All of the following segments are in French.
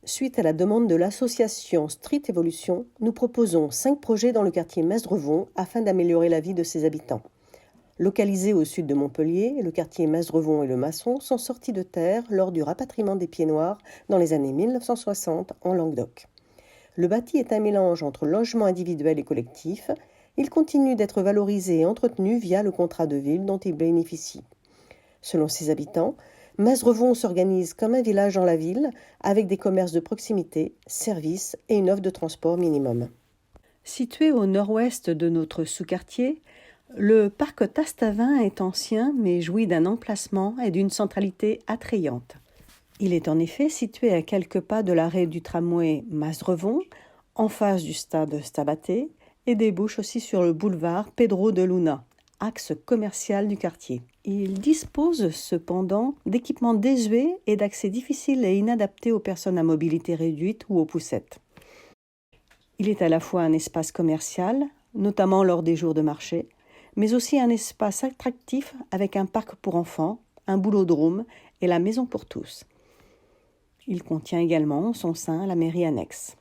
Suite à la demande de l'association Street Evolution, nous proposons 5 projets dans le quartier Masdrevon afin d'améliorer la vie de ses habitants. Localisé au sud de Montpellier, le quartier Masdrevon et le Masson sont sortis de terre lors du rapatriement des Pieds Noirs dans les années 1960 en Languedoc. Le bâti est un mélange entre logement individuel et collectif. Il continue d'être valorisé et entretenu via le contrat de ville dont il bénéficie. Selon ses habitants, Masdrevon s'organise comme un village dans la ville, avec des commerces de proximité, services et une offre de transport minimum. Situé au nord-ouest de notre sous-quartier, le parc Tastavin est ancien mais jouit d'un emplacement et d'une centralité attrayante. Il est en effet situé à quelques pas de l'arrêt du tramway Masdrevon, en face du stade Stabaté, et débouche aussi sur le boulevard Pedro de Luna, axe commercial du quartier. Il dispose cependant d'équipements désuets et d'accès difficile et inadapté aux personnes à mobilité réduite ou aux poussettes. Il est à la fois un espace commercial, notamment lors des jours de marché, mais aussi un espace attractif avec un parc pour enfants, un boulodrome et la maison pour tous. Il contient également en son sein la mairie annexe.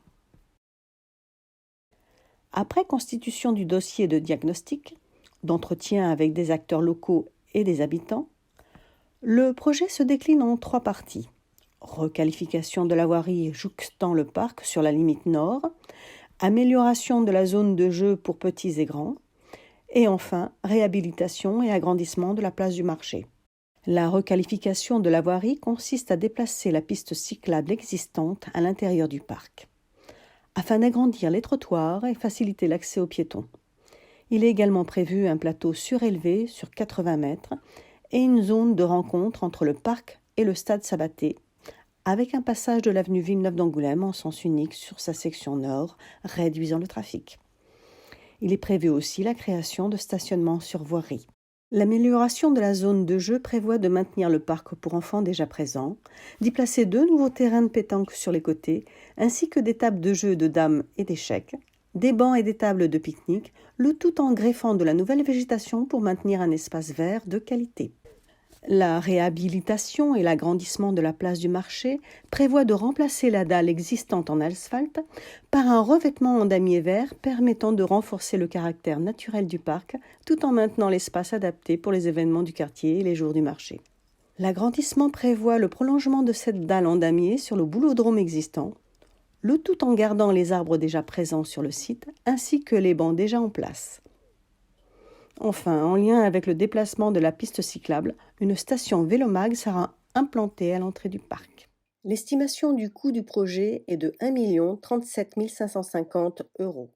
Après constitution du dossier de diagnostic, d'entretien avec des acteurs locaux et des habitants, le projet se décline en 3 parties. Requalification de la voirie jouxtant le parc sur la limite nord, amélioration de la zone de jeu pour petits et grands, et enfin réhabilitation et agrandissement de la place du marché. La requalification de la voirie consiste à déplacer la piste cyclable existante à l'intérieur du parc, afin d'agrandir les trottoirs et faciliter l'accès aux piétons. Il est également prévu un plateau surélevé sur 80 mètres et une zone de rencontre entre le parc et le stade Sabaté, avec un passage de l'avenue Villeneuve d'Angoulême en sens unique sur sa section nord, réduisant le trafic. Il est prévu aussi la création de stationnements sur voirie. L'amélioration de la zone de jeu prévoit de maintenir le parc pour enfants déjà présent, d'y placer 2 nouveaux terrains de pétanque sur les côtés, ainsi que des tables de jeu de dames et d'échecs, des bancs et des tables de pique-nique, le tout en greffant de la nouvelle végétation pour maintenir un espace vert de qualité. La réhabilitation et l'agrandissement de la place du marché prévoit de remplacer la dalle existante en asphalte par un revêtement en damier vert permettant de renforcer le caractère naturel du parc tout en maintenant l'espace adapté pour les événements du quartier et les jours du marché. L'agrandissement prévoit le prolongement de cette dalle en damier sur le boulodrome existant, le tout en gardant les arbres déjà présents sur le site ainsi que les bancs déjà en place. Enfin, en lien avec le déplacement de la piste cyclable, une station Vélomag sera implantée à l'entrée du parc. L'estimation du coût du projet est de 1 037 550 €.